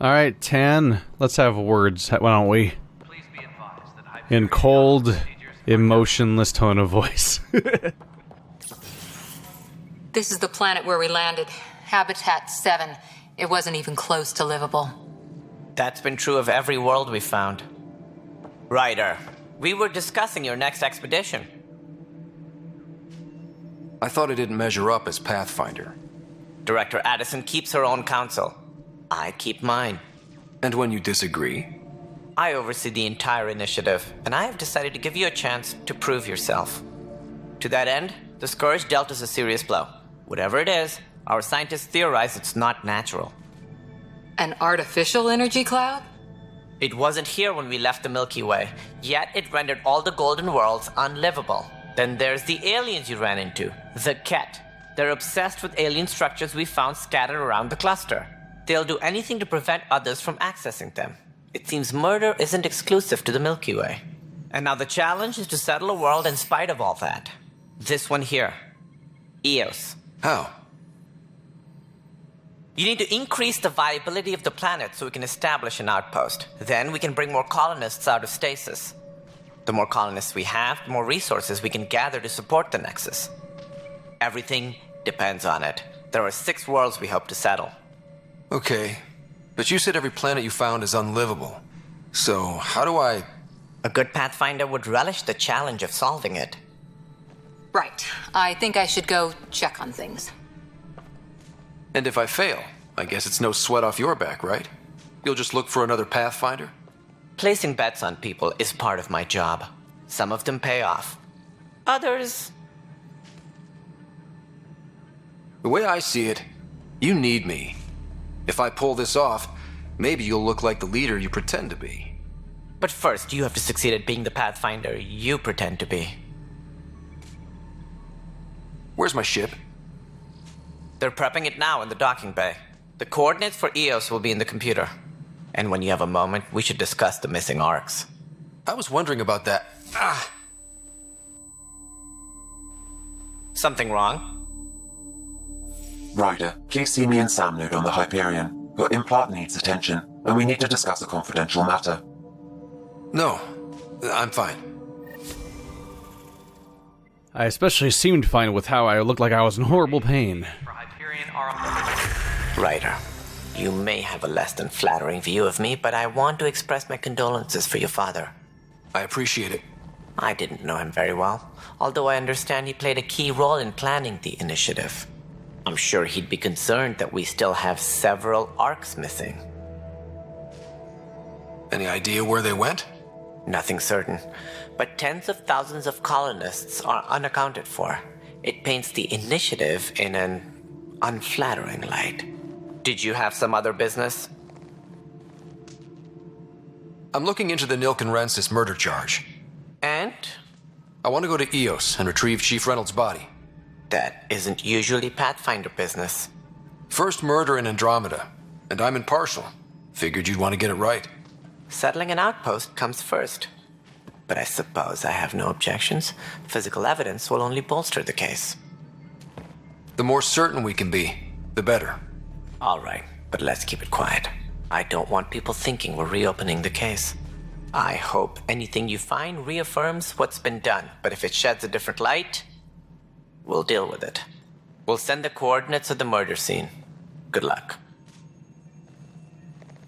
All right, Tan, let's have words, why don't we? In cold, emotionless tone of voice. This is the planet where we landed. Habitat 7. It wasn't even close to livable. That's been true of every world we found. Ryder, we were discussing your next expedition. I thought it didn't measure up as Pathfinder. Director Addison keeps her own counsel. I keep mine. And when you disagree? I oversee the entire initiative, and I have decided to give you a chance to prove yourself. To that end, the Scourge dealt us a serious blow. Whatever it is, our scientists theorize it's not natural. An artificial energy cloud? It wasn't here when we left the Milky Way, yet it rendered all the golden worlds unlivable. Then there's the aliens you ran into, the Ket. They're obsessed with alien structures we found scattered around the cluster. They'll do anything to prevent others from accessing them. It seems murder isn't exclusive to the Milky Way. And now the challenge is to settle a world in spite of all that. This one here. Eos. How? You need to increase the viability of the planet so we can establish an outpost. Then we can bring more colonists out of stasis. The more colonists we have, the more resources we can gather to support the Nexus. Everything depends on it. There are 6 worlds we hope to settle. Okay, but you said every planet you found is unlivable. So, how do I... A good Pathfinder would relish the challenge of solving it. Right. I think I should go check on things. And if I fail, I guess it's no sweat off your back, right? You'll just look for another Pathfinder? Placing bets on people is part of my job. Some of them pay off. Others... The way I see it, you need me. If I pull this off, maybe you'll look like the leader you pretend to be. But first, you have to succeed at being the Pathfinder you pretend to be. Where's my ship? They're prepping it now in the docking bay. The coordinates for Eos will be in the computer. And when you have a moment, we should discuss the missing arcs. I was wondering about that. Something wrong? Ryder, please see me and Sam Node on the Hyperion. Your implant needs attention, and we need to discuss a confidential matter. No, I'm fine. I especially seemed fine with how I looked like I was in horrible pain. Ryder, you may have a less than flattering view of me, but I want to express my condolences for your father. I appreciate it. I didn't know him very well, although I understand he played a key role in planning the initiative. I'm sure he'd be concerned that we still have several arcs missing. Any idea where they went? Nothing certain, but tens of thousands of colonists are unaccounted for. It paints the initiative in an unflattering light. Did you have some other business? I'm looking into the Nilkenrensis murder charge. And? I want to go to Eos and retrieve Chief Reynolds' body. That isn't usually Pathfinder business. First murder in Andromeda, and I'm impartial. Figured you'd want to get it right. Settling an outpost comes first. But I suppose I have no objections. Physical evidence will only bolster the case. The more certain we can be, the better. All right, but let's keep it quiet. I don't want people thinking we're reopening the case. I hope anything you find reaffirms what's been done, but if it sheds a different light, we'll deal with it. We'll send the coordinates of the murder scene. Good luck.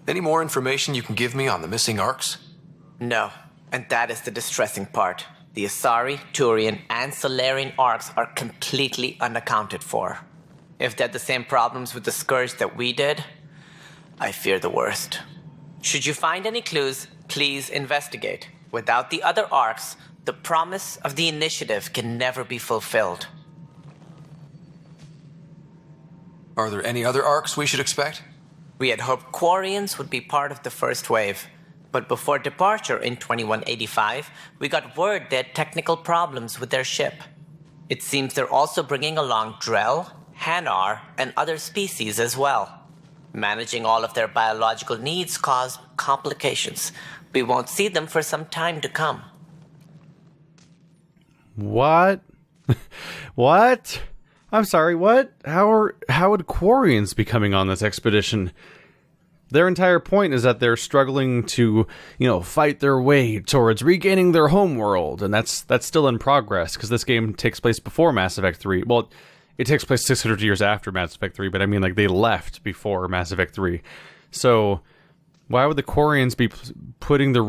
Any more information you can give me on the missing arcs? No, and that is the distressing part. The Asari, Turian, and Solarian arcs are completely unaccounted for. If they had the same problems with the Scourge that we did, I fear the worst. Should you find any clues, please investigate. Without the other arcs, the promise of the initiative can never be fulfilled. Are there any other arcs we should expect? We had hoped Quarians would be part of the first wave, but before departure in 2185, we got word they had technical problems with their ship. It seems they're also bringing along Drell, Hanar, and other species as well. Managing all of their biological needs caused complications. We won't see them for some time to come. What? What? I'm sorry, what? How would Quarians be coming on this expedition? Their entire point is that they're struggling to, fight their way towards regaining their homeworld, and that's still in progress, because this game takes place before Mass Effect 3. Well, it takes place 600 years after Mass Effect 3, but I mean, like, they left before Mass Effect 3. So, why would the Quarians be putting the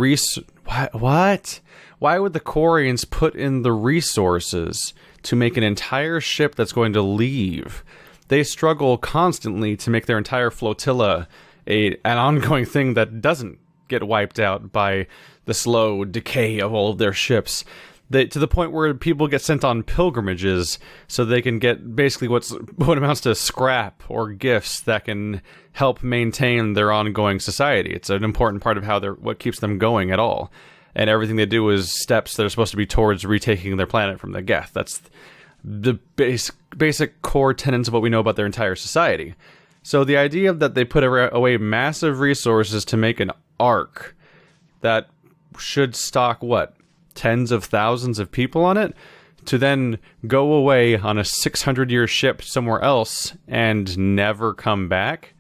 What? Why would the Quarians put in the resources to make an entire ship that's going to leave? They struggle constantly to make their entire flotilla an ongoing thing that doesn't get wiped out by the slow decay of all of their ships. To the point where people get sent on pilgrimages so they can get basically what amounts to scrap or gifts that can help maintain their ongoing society. It's an important part of what keeps them going at all. And everything they do is steps that are supposed to be towards retaking their planet from the Geth. That's the basic core tenets of what we know about their entire society. So the idea that they put away massive resources to make an Ark that should stock, tens of thousands of people on it, to then go away on a 600-year ship somewhere else and never come back?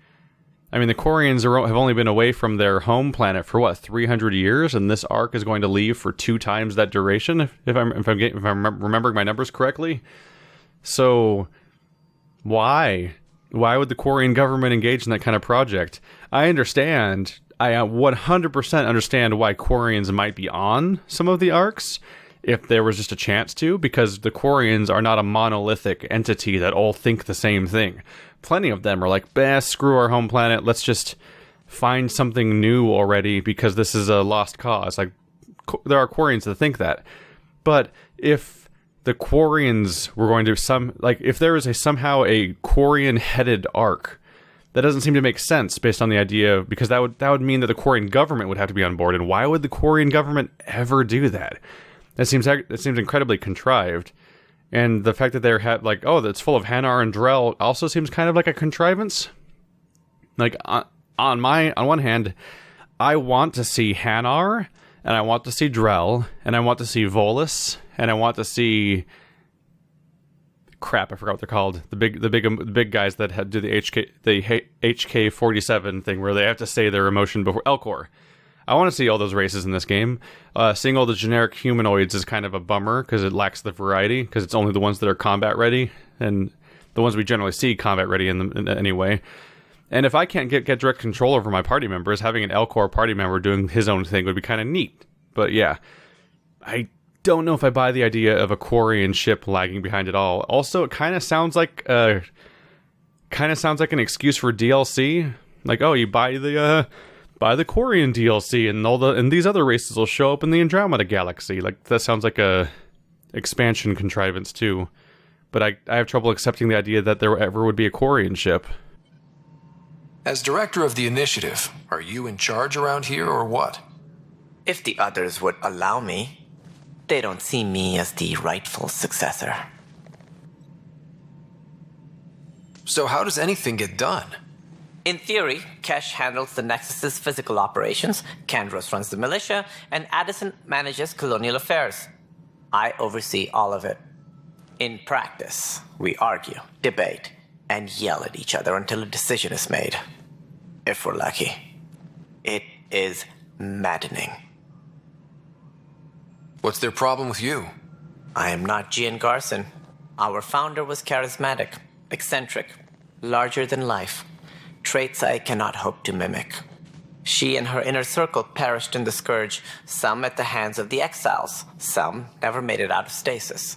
I mean, the Quarians have only been away from their home planet for 300 years, and this Ark is going to leave for 2 times that duration, if I'm remembering my numbers correctly. So, why? Why would the Quarian government engage in that kind of project? I 100% understand why Quarians might be on some of the Arks, if there was just a chance to, because the Quarians are not a monolithic entity that all think the same thing. Plenty of them are like, screw our home planet, let's just find something new already because this is a lost cause. Like, there are Quarians that think that. But if the Quarians were going to if there is somehow a Quarian-headed Ark, that doesn't seem to make sense based on the idea, because that would mean that the Quarian government would have to be on board, and why would the Quarian government ever do that? That seems incredibly contrived. And the fact that they're that's full of Hanar and Drell also seems kind of like a contrivance. Like, on one hand, I want to see Hanar, and I want to see Drell, and I want to see Volus, and I want to see... Crap, I forgot what they're called. The big guys that do the HK-47 thing where they have to say their emotion before Elcor. I want to see all those races in this game. Seeing all the generic humanoids is kind of a bummer because it lacks the variety, because it's only the ones that are combat ready, and the ones we generally see combat ready in anyway. And if I can't get direct control over my party members, having an Elcor party member doing his own thing would be kind of neat. But yeah, I don't know if I buy the idea of a Quarian ship lagging behind at all. Also, it kind of sounds like an excuse for DLC. Like, oh, you buy the Quarian DLC, and these other races will show up in the Andromeda Galaxy. Like, that sounds like a expansion contrivance too. But I have trouble accepting the idea that there ever would be a Quarian ship. As director of the initiative, are you in charge around here or what? If the others would allow me, they don't see me as the rightful successor. So how does anything get done? In theory, Kesh handles the Nexus's physical operations, Kandros runs the militia, and Addison manages colonial affairs. I oversee all of it. In practice, we argue, debate, and yell at each other until a decision is made. If we're lucky. It is maddening. What's their problem with you? I am not Gian Garson. Our founder was charismatic, eccentric, larger than life. Traits I cannot hope to mimic. She and her inner circle perished in the Scourge, some at the hands of the Exiles, some never made it out of stasis.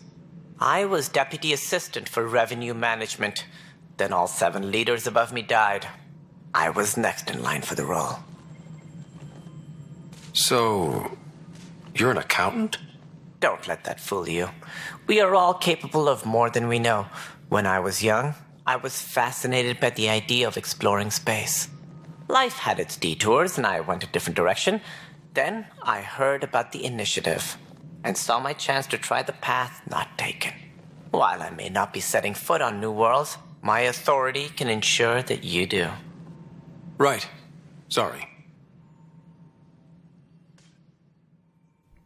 I was deputy assistant for revenue management. Then all 7 leaders above me died. I was next in line for the role. So, you're an accountant? Don't let that fool you. We are all capable of more than we know. When I was young, I was fascinated by the idea of exploring space. Life had its detours, and I went a different direction. Then I heard about the initiative, and saw my chance to try the path not taken. While I may not be setting foot on new worlds, my authority can ensure that you do. Right. Sorry.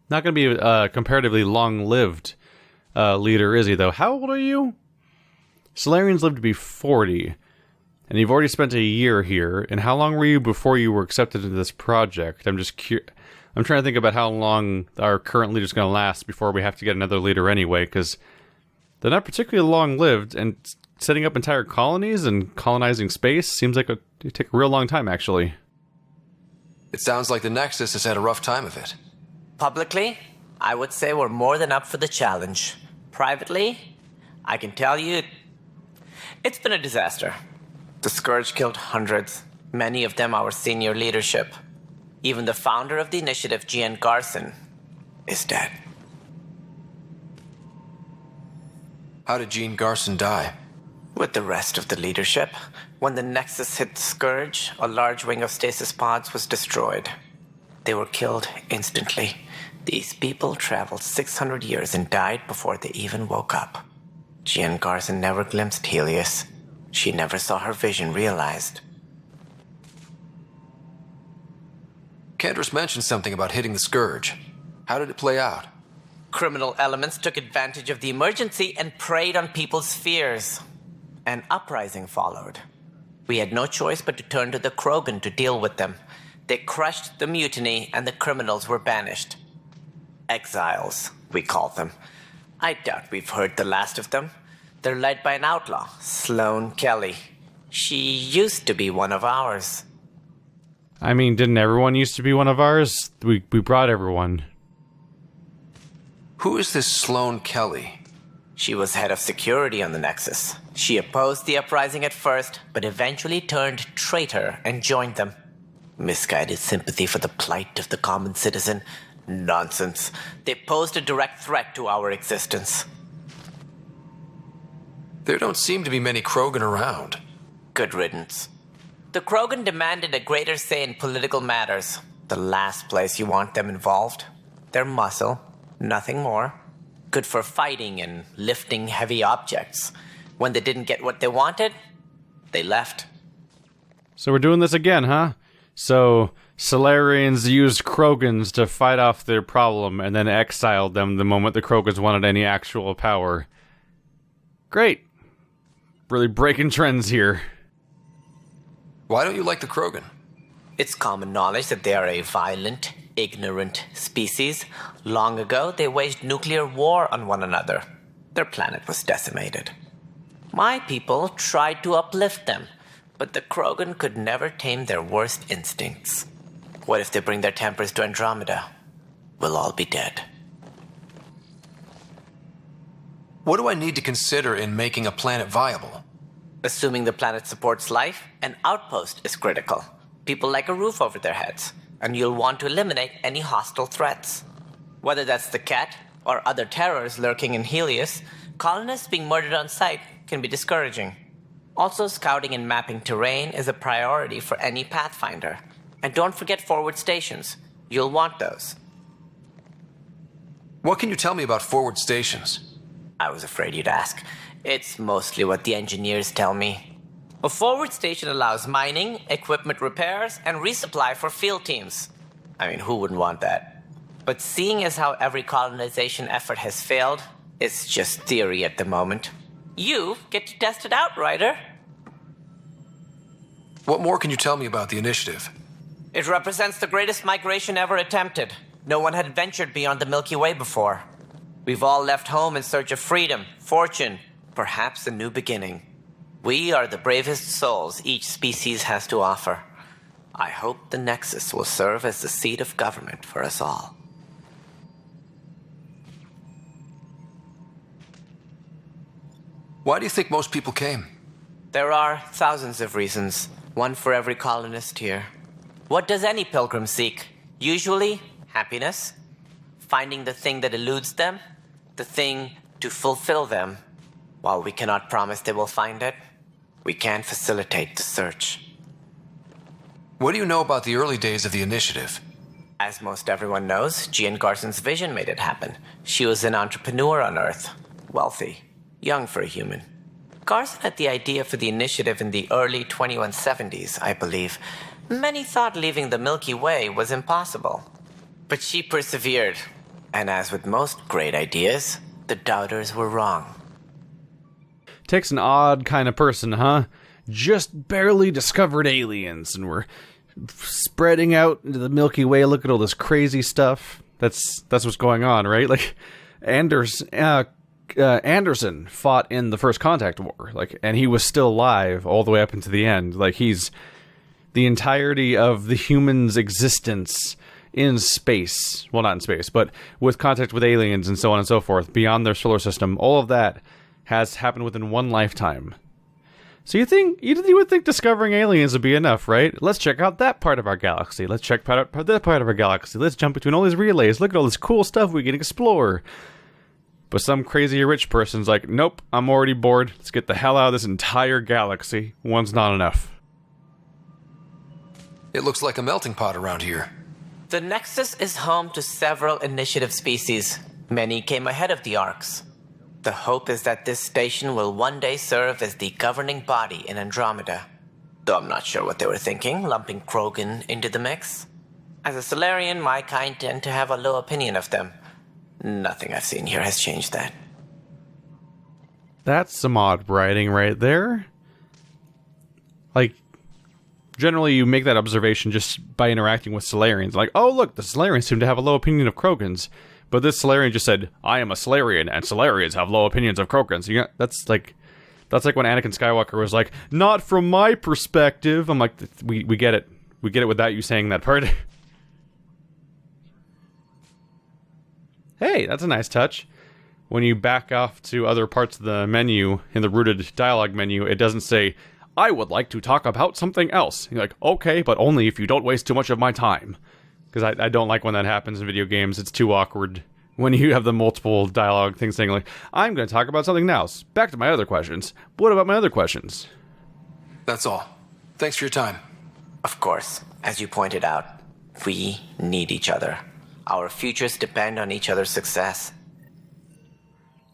Not going to be a comparatively long-lived leader, is he, though? How old are you? Solarians live to be 40. and you've already spent a year here. And how long were you before you were accepted into this project? I'm trying to think about how long our current leader's going to last before we have to get another leader anyway, because they're not particularly long-lived, and setting up entire colonies and colonizing space seems like it'd take a real long time, actually. It sounds like the Nexus has had a rough time of it. Publicly, I would say we're more than up for the challenge. Privately, I can tell you, it's been a disaster. The Scourge killed hundreds, many of them our senior leadership. Even the founder of the initiative, Gian Garson, is dead. How did Gene Garson die? With the rest of the leadership, when the Nexus hit the Scourge, a large wing of stasis pods was destroyed. They were killed instantly. These people traveled 600 years and died before they even woke up. Gian Garson never glimpsed Helios. She never saw her vision realized. Cantor's mentioned something about hitting the Scourge. How did it play out? Criminal elements took advantage of the emergency and preyed on people's fears. An uprising followed. We had no choice but to turn to the Krogan to deal with them. They crushed the mutiny and the criminals were banished. Exiles, we call them. I doubt we've heard the last of them. They're led by an outlaw, Sloane Kelly. She used to be one of ours. I mean, didn't everyone used to be one of ours? We brought everyone. Who is this Sloane Kelly? She was head of security on the Nexus. She opposed the uprising at first, but eventually turned traitor and joined them. Misguided sympathy for the plight of the common citizen? Nonsense. They posed a direct threat to our existence. There don't seem to be many Krogan around. Good riddance. The Krogan demanded a greater say in political matters. The last place you want them involved. Their muscle, nothing more. Good for fighting and lifting heavy objects. When they didn't get what they wanted, they left. So we're doing this again, huh? So Solarians used Krogans to fight off their problem and then exiled them the moment the Krogans wanted any actual power. Great. Really breaking trends here. Why don't you like the Krogan? It's common knowledge that they are a violent, ignorant species. Long ago, they waged nuclear war on one another. Their planet was decimated. My people tried to uplift them, but the Krogan could never tame their worst instincts. What if they bring their tempers to Andromeda? We'll all be dead. What do I need to consider in making a planet viable? Assuming the planet supports life, an outpost is critical. People like a roof over their heads, and you'll want to eliminate any hostile threats. Whether that's the cat or other terrors lurking in Helios, colonists being murdered on sight can be discouraging. Also, scouting and mapping terrain is a priority for any Pathfinder. And don't forget forward stations. You'll want those. What can you tell me about forward stations? I was afraid you'd ask. It's mostly what the engineers tell me. A forward station allows mining, equipment repairs, and resupply for field teams. I mean, who wouldn't want that? But seeing as how every colonization effort has failed, it's just theory at the moment. You get to test it out, Ryder. What more can you tell me about the initiative? It represents the greatest migration ever attempted. No one had ventured beyond the Milky Way before. We've all left home in search of freedom, fortune, perhaps a new beginning. We are the bravest souls each species has to offer. I hope the Nexus will serve as the seat of government for us all. Why do you think most people came? There are thousands of reasons, one for every colonist here. What does any pilgrim seek? Usually, happiness. Finding the thing that eludes them, the thing to fulfill them. While we cannot promise they will find it, we can facilitate the search. What do you know about the early days of the initiative? As most everyone knows, Gian Garson's vision made it happen. She was an entrepreneur on Earth. Wealthy. Young for a human. Garson had the idea for the initiative in the early 2170s, I believe. Many thought leaving the Milky Way was impossible. But she persevered. And as with most great ideas, the doubters were wrong. Takes an odd kind of person, huh? just barely discovered aliens, and we're spreading out into the Milky Way. Look at all this crazy stuff. That's what's going on, right? Like, Anderson fought in the First Contact War, and he was still alive all the way up into the end. Like, he's the entirety of the human's existence in space. Well, not in space, but with contact with aliens and so on and so forth, beyond their solar system. All of that has happened within one lifetime. So you would think discovering aliens would be enough, right? Let's check out that part of our galaxy. Let's check out that part of our galaxy. Let's jump between all these relays. Look at all this cool stuff we can explore. But some crazy rich person's like, nope, I'm already bored. Let's get the hell out of this entire galaxy. One's not enough. It looks like a melting pot around here. The Nexus is home to several initiative species. Many came ahead of the Arks. The hope is that this station will one day serve as the governing body in Andromeda. Though I'm not sure what they were thinking, lumping Krogan into the mix. As a Solarian, my kind tend to have a low opinion of them. Nothing I've seen here has changed that. That's some odd writing right there. Like, generally you make that observation just by interacting with Solarians. Like, oh look, the Solarians seem to have a low opinion of Krogans. But this Solarian just said, I am a Solarian, and Solarians have low opinions of Krogans. That's like when Anakin Skywalker was like, not from my perspective. I'm like, we get it. We get it without you saying that part. Hey, that's a nice touch. When you back off to other parts of the menu, in the rooted dialogue menu, it doesn't say, I would like to talk about something else. You're like, okay, but only if you don't waste too much of my time. Because I don't like when that happens in video games. It's too awkward when you have the multiple dialogue things saying like, I'm going to talk about something else. Back to my other questions. What about my other questions? That's all. Thanks for your time. Of course, as you pointed out, we need each other. Our futures depend on each other's success.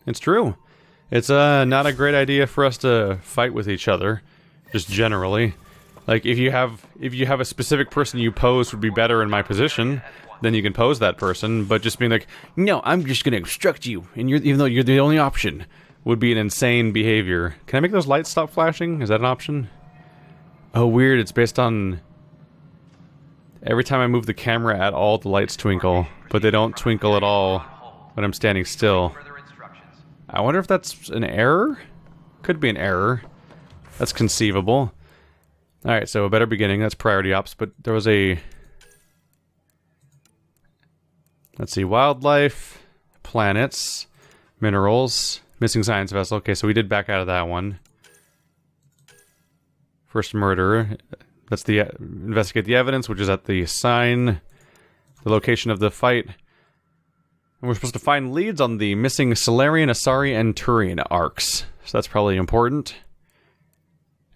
It's true. It's not a great idea for us to fight with each other, just generally. Like, if you have a specific person you pose would be better in my position, then you can pose that person. But just being like, no, I'm just going to obstruct you, and even though you're the only option, would be an insane behavior. Can I make those lights stop flashing? Is that an option? Oh, weird. It's based on every time I move the camera at all, the lights twinkle, but they don't twinkle at all when I'm standing still. I wonder if that's an error? Could be an error. That's conceivable. Alright, so a better beginning, that's priority ops, but there was a... Let's see, wildlife, planets, minerals, missing science vessel. Okay, so we did back out of that one. First murder, that's the investigate the evidence, which is at the sign, the location of the fight. And we're supposed to find leads on the missing Solarian, Asari, and Turian arcs. So that's probably important.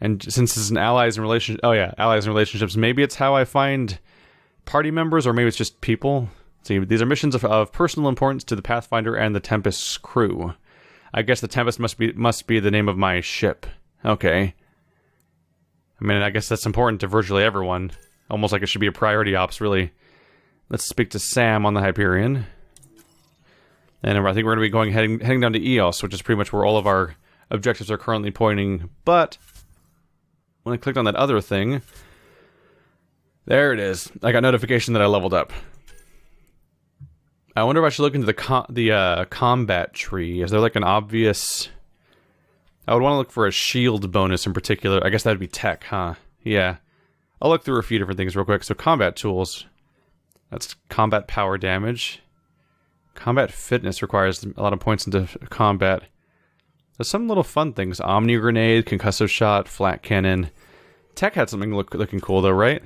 And since it's an allies and relationships... Oh yeah, allies and relationships. Maybe it's how I find party members, or maybe it's just people. See, these are missions of personal importance to the Pathfinder and the Tempest's crew. I guess the Tempest must be the name of my ship. Okay. I mean, I guess that's important to virtually everyone. Almost like it should be a priority ops, really. Let's speak to Sam on the Hyperion. And I think we're going to be heading down to Eos, which is pretty much where all of our objectives are currently pointing. But when I clicked on that other thing, there it is. I got notification that I leveled up. I wonder if I should look into the combat tree. Is there like an obvious... I would want to look for a shield bonus in particular. I guess that'd be tech, huh? Yeah. I'll look through a few different things real quick. So combat tools. That's combat power damage. Combat fitness requires a lot of points into combat. There's some little fun things. Omni grenade, concussive shot, flat cannon. Tech had something looking cool though, right?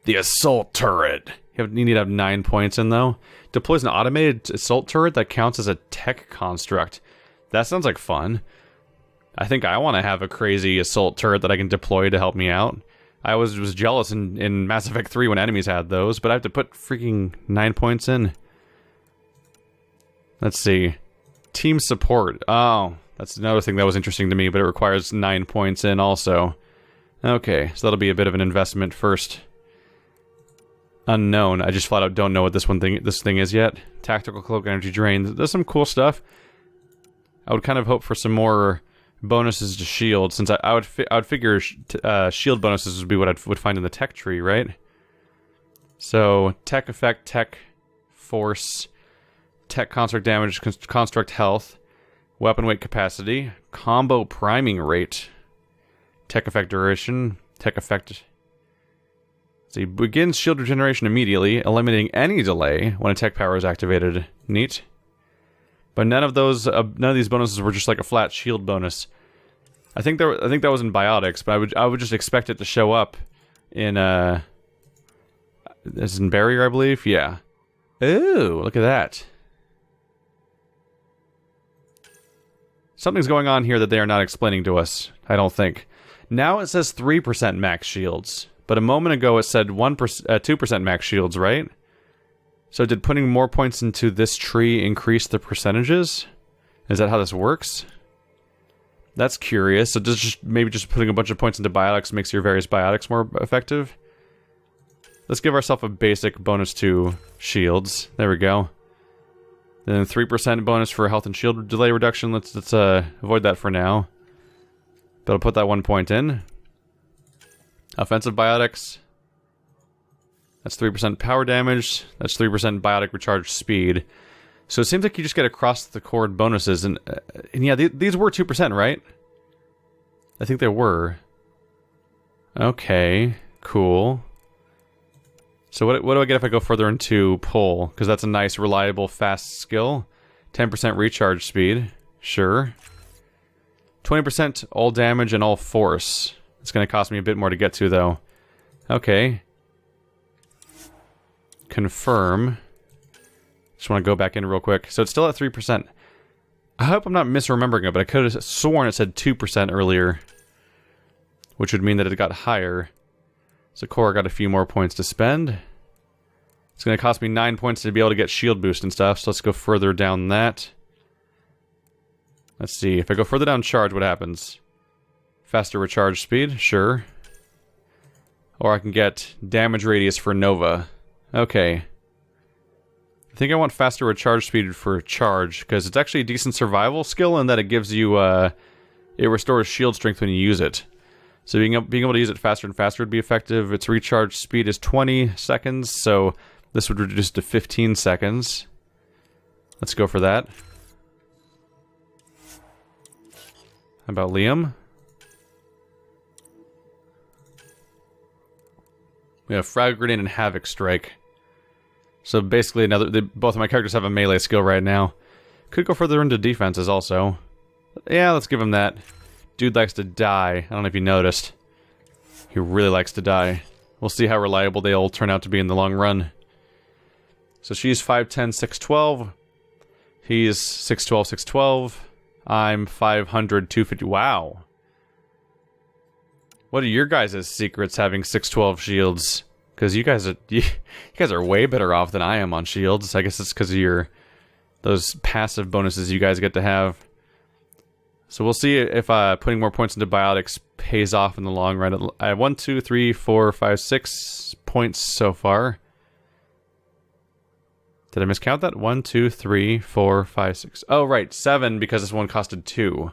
The assault turret. You need to have 9 points in though. Deploys an automated assault turret that counts as a tech construct. That sounds like fun. I think I want to have a crazy assault turret that I can deploy to help me out. I was jealous in Mass Effect 3 when enemies had those, but I have to put freaking 9 points in. Let's see. Team support. Oh, that's another thing that was interesting to me, but it requires 9 points in also. Okay, so that'll be a bit of an investment first. Unknown. I just flat out don't know what this thing is yet. Tactical cloak, energy drain. There's some cool stuff. I would kind of hope for some more bonuses to shield, since I would figure shield bonuses would be what I would find in the tech tree, right? So tech effect, tech force, tech construct damage, construct health, weapon weight capacity, combo priming rate, tech effect duration, tech effect. So he begins shield regeneration immediately, eliminating any delay when a tech power is activated. Neat. But none of these bonuses were just like a flat shield bonus. I think that was in biotics, but I would just expect it to show up in this is in barrier, I believe. Yeah. Ooh, look at that. Something's going on here that they are not explaining to us, I don't think. Now it says 3% max shields, but a moment ago it said 2% max shields, right? So did putting more points into this tree increase the percentages? Is that how this works? That's curious. So maybe just putting a bunch of points into biotics makes your various biotics more effective? Let's give ourselves a basic bonus to shields. There we go. Then 3% bonus for health and shield delay reduction. Let's avoid that for now. But I'll put that 1 point in. Offensive biotics. That's 3% power damage. That's 3% biotic recharge speed. So it seems like you just get across the board bonuses. And yeah, these were 2%, right? I think they were. Okay, cool. So what do I get if I go further into pull? Because that's a nice, reliable, fast skill. 10% recharge speed. Sure. 20% all damage and all force. It's going to cost me a bit more to get to, though. Okay. Confirm. Just want to go back in real quick. So it's still at 3%. I hope I'm not misremembering it, but I could have sworn it said 2% earlier. Which would mean that it got higher. So Cora got a few more points to spend. It's going to cost me 9 points to be able to get shield boost and stuff, so let's go further down that. Let's see, if I go further down charge, what happens? Faster recharge speed, sure. Or I can get damage radius for Nova. Okay. I think I want faster recharge speed for charge, because it's actually a decent survival skill in that it gives you, it restores shield strength when you use it. So being able to use it faster and faster would be effective. Its recharge speed is 20 seconds, so this would reduce to 15 seconds. Let's go for that. How about Liam? We have Frag Grenade and Havoc Strike. So basically, both of my characters have a melee skill right now. Could go further into defenses also. Yeah, let's give him that. Dude likes to die. I don't know if you noticed. He really likes to die. We'll see how reliable they all turn out to be in the long run. So she's 5'10", 6'12". He's 6'12", 6'12". I'm 500, 250. Wow. What are your guys' secrets having 6'12" shields? Because you guys are way better off than I am on shields. I guess it's because of those passive bonuses you guys get to have. So we'll see if putting more points into biotics pays off in the long run. I have 1, 2, 3, 4, 5, 6 points so far. Did I miscount that? 1, 2, 3, 4, 5, 6. Oh, right, 7 because this one costed 2.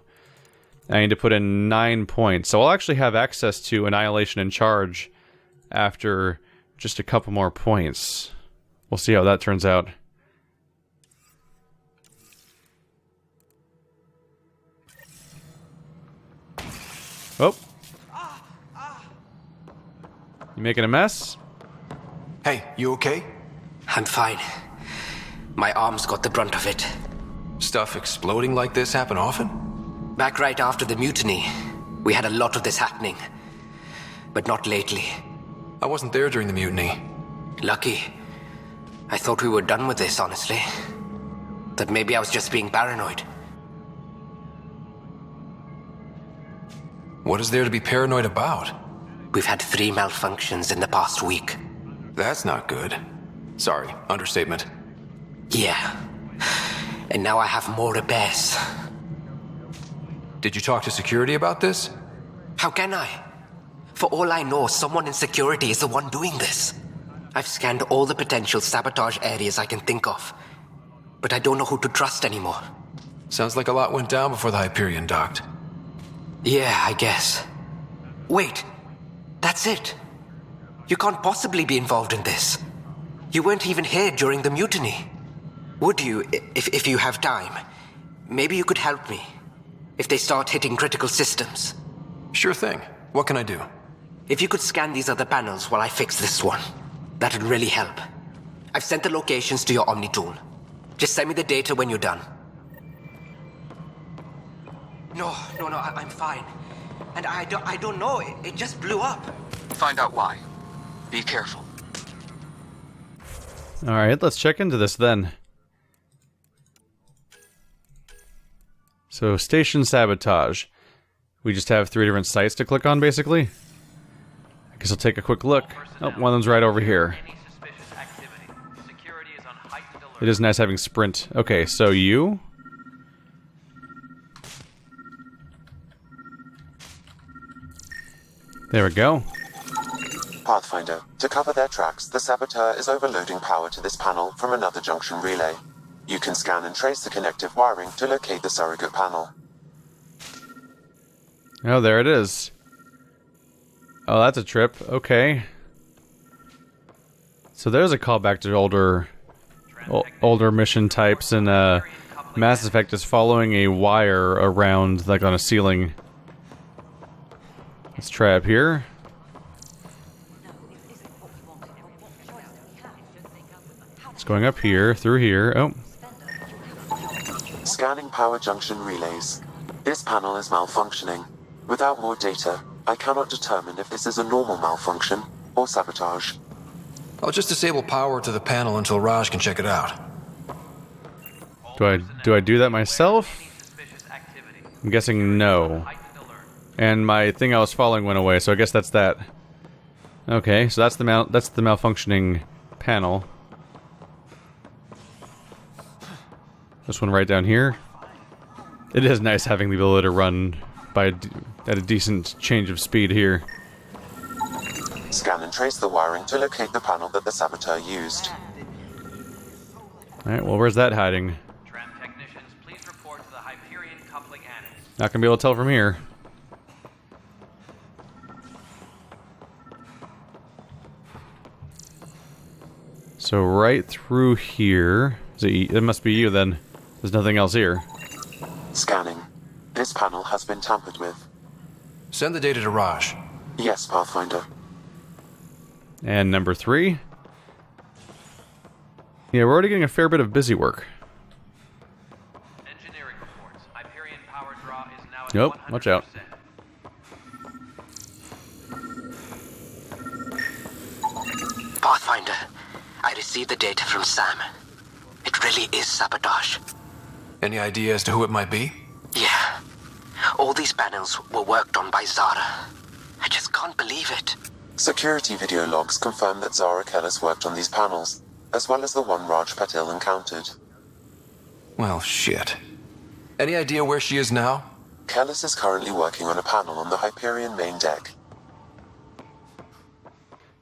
I need to put in 9 points. So I'll actually have access to Annihilation and Charge after just a couple more points. We'll see how that turns out. Oh. You making a mess? Hey, you okay? I'm fine. My arms got the brunt of it. Stuff exploding like this happen often? Back right after the mutiny, we had a lot of this happening. But not lately. I wasn't there during the mutiny. Lucky. I thought we were done with this, honestly. That maybe I was just being paranoid. What is there to be paranoid about? We've had 3 malfunctions in the past week. That's not good. Sorry, understatement. Yeah. And now I have more repairs. Did you talk to security about this? How can I? For all I know, someone in security is the one doing this. I've scanned all the potential sabotage areas I can think of. But I don't know who to trust anymore. Sounds like a lot went down before the Hyperion docked. Yeah, I guess. Wait, that's it. You can't possibly be involved in this. You weren't even here during the mutiny. Would you, if you have time? Maybe you could help me. If they start hitting critical systems. Sure thing. What can I do? If you could scan these other panels while I fix this one, that'd really help. I've sent the locations to your Omni tool. Just send me the data when you're done. No, I'm fine. And I don't know, it just blew up. Find out why. Be careful. Alright, let's check into this then. So, Station Sabotage. We just have 3 different sites to click on, basically. I guess I'll take a quick look. Oh, one of them's right over here. It is nice having sprint. Okay, so you... There we go. Pathfinder, to cover their tracks, the Saboteur is overloading power to this panel from another junction relay. You can scan and trace the connective wiring to locate the surrogate panel. Oh, there it is. Oh, that's a trip. Okay. So there's a callback to older mission types, and Mass Effect is following a wire around, like on a ceiling. Let's try up here. It's going up here, through here. Oh. Scanning power junction relays. This panel is malfunctioning. Without more data, I cannot determine if this is a normal malfunction or sabotage. I'll just disable power to the panel until Raj can check it out. Do I do that myself? I'm guessing no. And my thing I was following went away, so I guess that's that. Okay, so that's the malfunctioning panel. This one right down here. It is nice having the ability to run at a decent change of speed here. Scan and trace the wiring to locate the panel that the Saboteur used. Alright, well, where's that hiding? Not gonna be able to tell from here. So right through here, it must be you then. There's nothing else here. Scanning. This panel has been tampered with. Send the data to Raj. Yes, Pathfinder. And number 3. Yeah, we're already getting a fair bit of busy work. Engineering reports. Hyperion power draw is now at Nope, watch out. Pathfinder, I received the data from Sam. It really is sabotage. Any idea as to who it might be? Yeah. All these panels were worked on by Zara. I just can't believe it. Security video logs confirm that Zara Kellis worked on these panels, as well as the one Raj Patil encountered. Well, shit. Any idea where she is now? Kellis is currently working on a panel on the Hyperion main deck.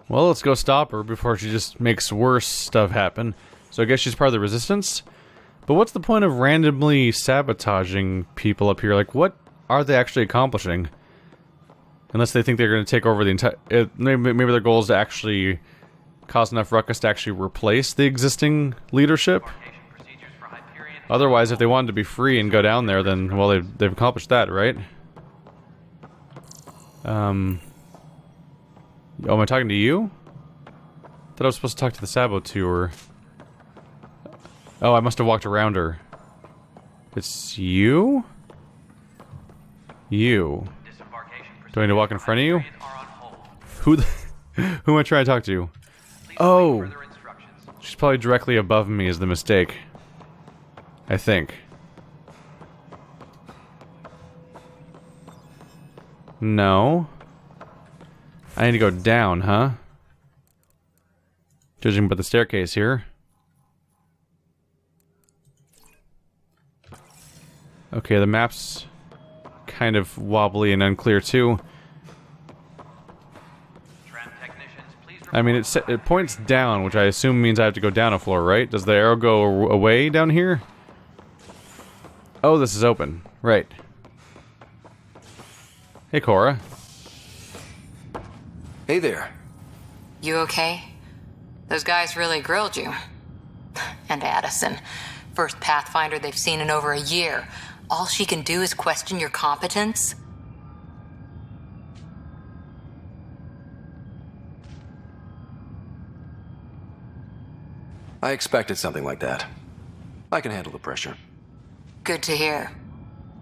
Well, let's go stop her before she just makes worse stuff happen. So I guess she's part of the Resistance? But what's the point of randomly sabotaging people up here? Like, what are they actually accomplishing? Unless they think they're going to take over the entire... Maybe their goal is to actually cause enough ruckus to actually replace the existing leadership? Otherwise, if they wanted to be free and go down there, then, well, they've accomplished that, right? Oh, am I talking to you? I thought I was supposed to talk to the Saboteur. Oh, I must have walked around her. It's you? You. Do I need to walk in front of you? Who am I trying to talk to? Oh! She's probably directly above me is the mistake. I think. No. I need to go down, huh? Judging by the staircase here. Okay, the map's kind of wobbly and unclear too. I mean, it points down, which I assume means I have to go down a floor, right? Does the arrow go away down here? Oh, this is open. Right. Hey, Cora. Hey there. You okay? Those guys really grilled you. And Addison. First Pathfinder they've seen in over a year. All she can do is question your competence? I expected something like that. I can handle the pressure. Good to hear.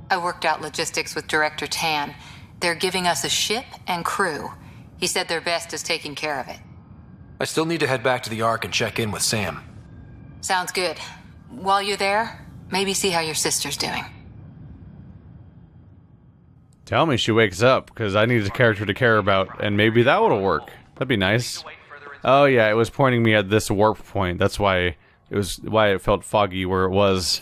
I worked out logistics with Director Tan. They're giving us a ship and crew. He said their best is taking care of it. I still need to head back to the Ark and check in with Sam. Sounds good. While you're there, maybe see how your sister's doing. Tell me she wakes up, because I need a character to care about, and maybe that would work. That'd be nice. Oh yeah, it was pointing me at this warp point. That's why it felt foggy where it was.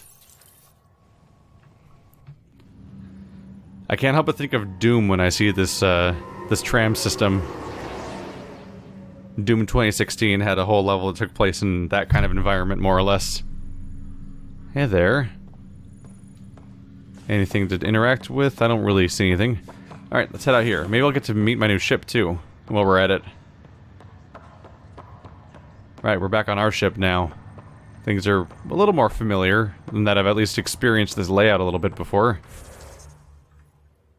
I can't help but think of Doom when I see this this tram system. Doom 2016 had a whole level that took place in that kind of environment, more or less. Hey there. Anything to interact with? I don't really see anything. Alright, let's head out here. Maybe I'll get to meet my new ship, too, while we're at it. Right, we're back on our ship now. Things are a little more familiar, than that I've at least experienced this layout a little bit before.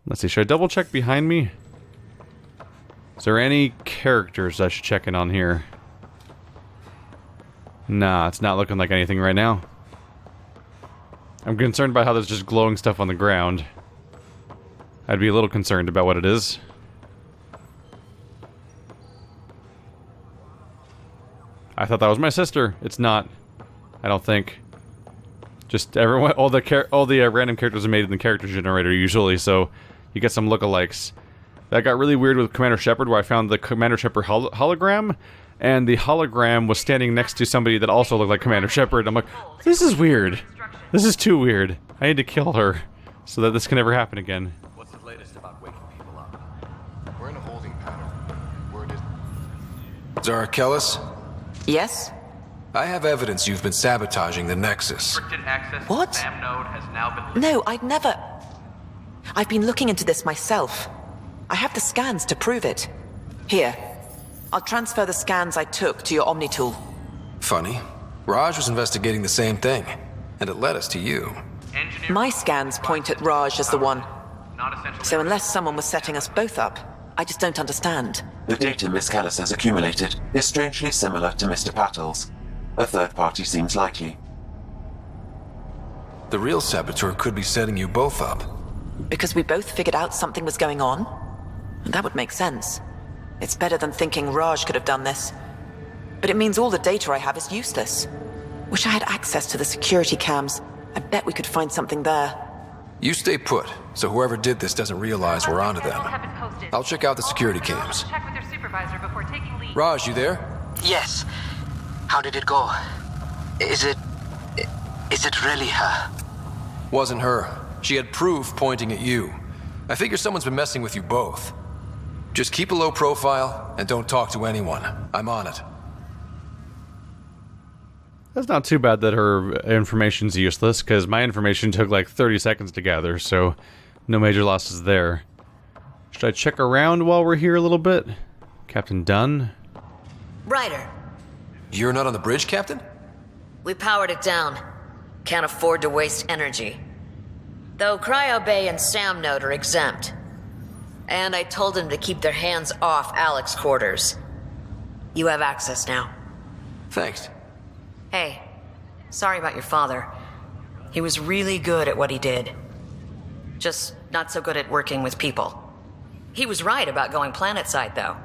Let's see, should I double check behind me? Is there any characters I should check in on here? Nah, it's not looking like anything right now. I'm concerned about how there's just glowing stuff on the ground. I'd be a little concerned about what it is. I thought that was my sister. It's not. I don't think. Just everyone, all the random characters are made in the character generator usually, so you get some lookalikes. That got really weird with Commander Shepard, where I found the Commander Shepard hologram, and the hologram was standing next to somebody that also looked like Commander Shepard. I'm like, this is weird. This is too weird. I need to kill her so that this can never happen again. What's the latest about waking people up? We're in a holding pattern. Word is... Zara Kellis? Yes? I have evidence you've been sabotaging the Nexus. Restricted access to What? the SAM node has now been... No, I'd never... I've been looking into this myself. I have the scans to prove it. Here. I'll transfer the scans I took to your Omni tool. Funny. Raj was investigating the same thing, and it led us to you. Engineer... My scans point at Raj as the one. Not essential... So unless someone was setting us both up, I just don't understand. The data Miss Callis has accumulated is strangely similar to Mr. Patel's. A third party seems likely. The real saboteur could be setting you both up. Because we both figured out something was going on? That would make sense. It's better than thinking Raj could have done this. But it means all the data I have is useless. Wish I had access to the security cams. I bet we could find something there. You stay put, so whoever did this doesn't realize we're onto them. I'll check out the security cams. Check with your supervisor before taking leave. Raj, you there? Yes. How did it go? Is it really her? Wasn't her. She had proof pointing at you. I figure someone's been messing with you both. Just keep a low profile and don't talk to anyone. I'm on it. That's not too bad that her information's useless, because my information took like 30 seconds to gather, so no major losses there. Should I check around while we're here a little bit? Captain Dunn? Ryder, You're not on the bridge, Captain? we powered it down. Can't afford to waste energy. Though Cryo Bay and Sam Node are exempt. And I told them to keep their hands off Alec's quarters. You have access now. Thanks. Hey, sorry about your father. He was really good at what he did. Just not so good at working with people. He was right about going planetside, though.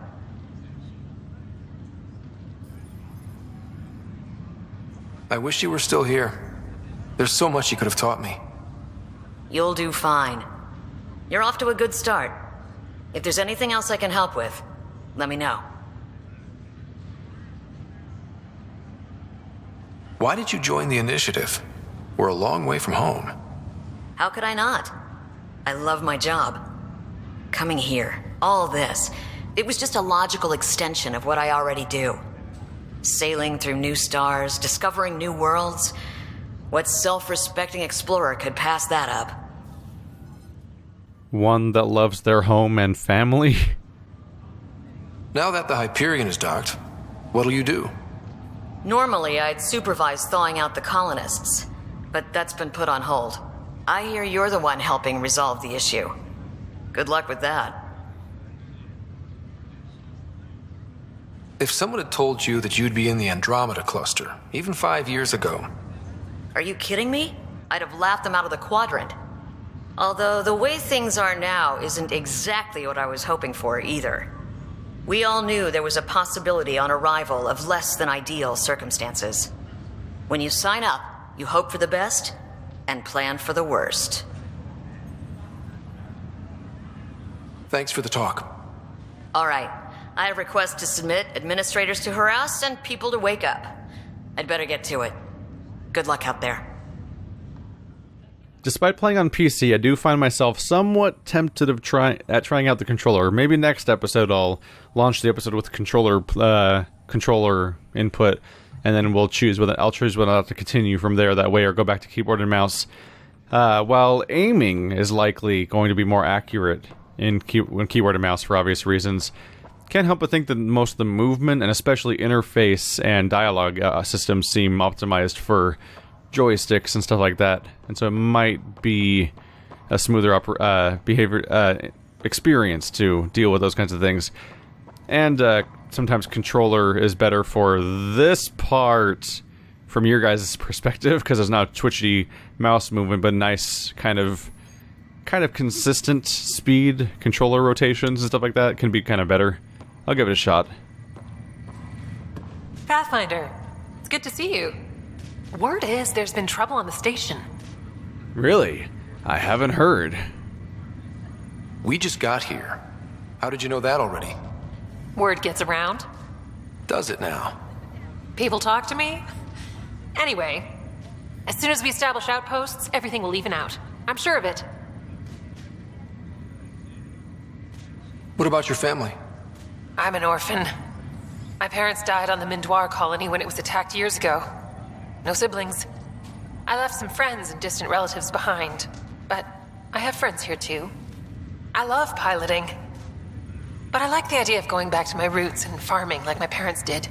I wish you were still here. There's so much you could have taught me. You'll do fine. You're off to a good start. If there's anything else I can help with, let me know. Why did you join the initiative? We're a long way from home. How could I not? I love my job. Coming here, all this, it was just a logical extension of what I already do. Sailing through new stars, discovering new worlds. What self-respecting explorer could pass that up? One that loves their home and family? Now that the Hyperion is docked, what'll you do? Normally, I'd supervise thawing out the colonists, but that's been put on hold. I hear you're the one helping resolve the issue. Good luck with that. If someone had told you that you'd be in the Andromeda cluster, even 5 years ago... Are you kidding me? I'd have laughed them out of the quadrant. Although the way things are now isn't exactly what I was hoping for either. We all knew there was a possibility on arrival of less than ideal circumstances. When you sign up, you hope for the best and plan for the worst. Thanks for the talk. All right. I request to submit administrators to harass and people to wake up. I'd better get to it. Good luck out there. Despite playing on PC, I do find myself somewhat tempted of trying out the controller. Maybe next episode I'll launch the episode with controller input, and then I'll choose whether I'll have to continue from there that way or go back to keyboard and mouse. While aiming is likely going to be more accurate in keyboard and mouse for obvious reasons, can't help but think that most of the movement and especially interface and dialogue systems seem optimized for joysticks and stuff like that, and so it might be a smoother experience to deal with those kinds of things. And sometimes controller is better for this part from your guys' perspective because there's not twitchy mouse movement, but nice kind of consistent speed controller rotations and stuff like that can be kind of better. I'll give it a shot. Pathfinder, it's good to see you. Word is there's been trouble on the station. Really? I haven't heard. We just got here. How did you know that already? Word gets around. Does it now? People talk to me. Anyway, as soon as we establish outposts, everything will even out. I'm sure of it. What about your family? I'm an orphan. My parents died on the Mindoir colony when it was attacked years ago. No siblings. I left some friends and distant relatives behind, but I have friends here too. I love piloting, but I like the idea of going back to my roots and farming like my parents did.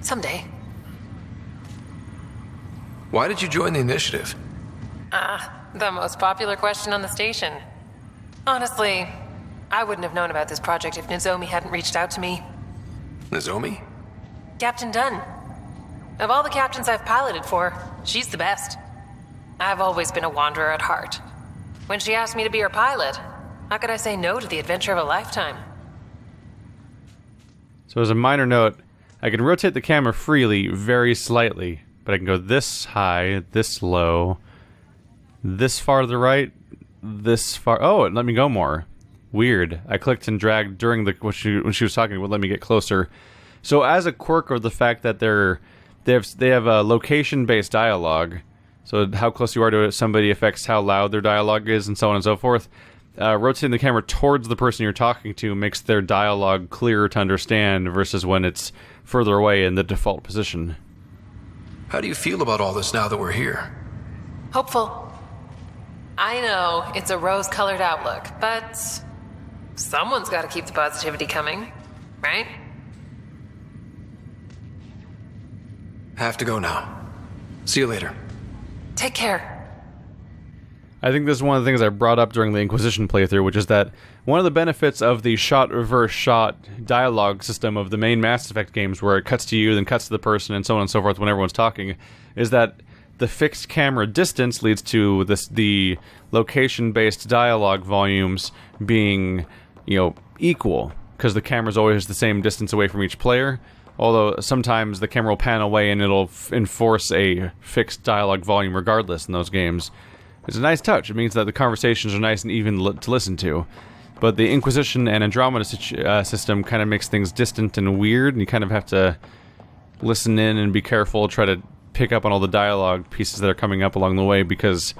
Someday. Why did you join the initiative? The most popular question on the station. Honestly, I wouldn't have known about this project if Nozomi hadn't reached out to me. Nozomi? Captain Dunn. Of all the captains I've piloted for, she's the best. I've always been a wanderer at heart. When she asked me to be her pilot, how could I say no to the adventure of a lifetime? So as a minor note, I can rotate the camera freely, very slightly, but I can go this high, this low, this far to the right, this far... Oh, it let me go more. Weird. I clicked and dragged during when she was talking, it would let me get closer. So as a quirk of the fact that they have a location-based dialogue, so how close you are to somebody affects how loud their dialogue is and so on and so forth. Rotating the camera towards the person you're talking to makes their dialogue clearer to understand versus when it's further away in the default position. How do you feel about all this now that we're here? Hopeful. I know it's a rose-colored outlook, but someone's got to keep the positivity coming, right? Have to go now. See you later. Take care. I think this is one of the things I brought up during the Inquisition playthrough, which is that one of the benefits of the shot-reverse-shot dialogue system of the main Mass Effect games, where it cuts to you, then cuts to the person, and so on and so forth when everyone's talking, is that the fixed camera distance leads to the location-based dialogue volumes being, equal, because the camera's always the same distance away from each player. Although sometimes the camera will pan away and it'll enforce a fixed dialogue volume regardless in those games. It's a nice touch. It means that the conversations are nice and even to listen to. But the Inquisition and Andromeda system kind of makes things distant and weird, and you kind of have to listen in and be careful, try to pick up on all the dialogue pieces that are coming up along the way, because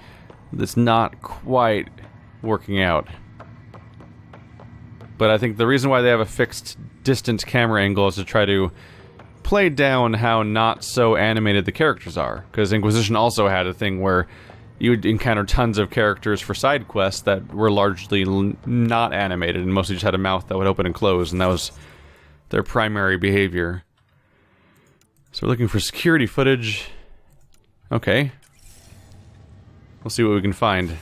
it's not quite working out. But I think the reason why they have a fixed distant camera angle is to try to play down how not so animated the characters are. Because Inquisition also had a thing where you would encounter tons of characters for side quests that were largely not animated and mostly just had a mouth that would open and close, and that was their primary behavior. So we're looking for security footage. Okay. We'll see what we can find.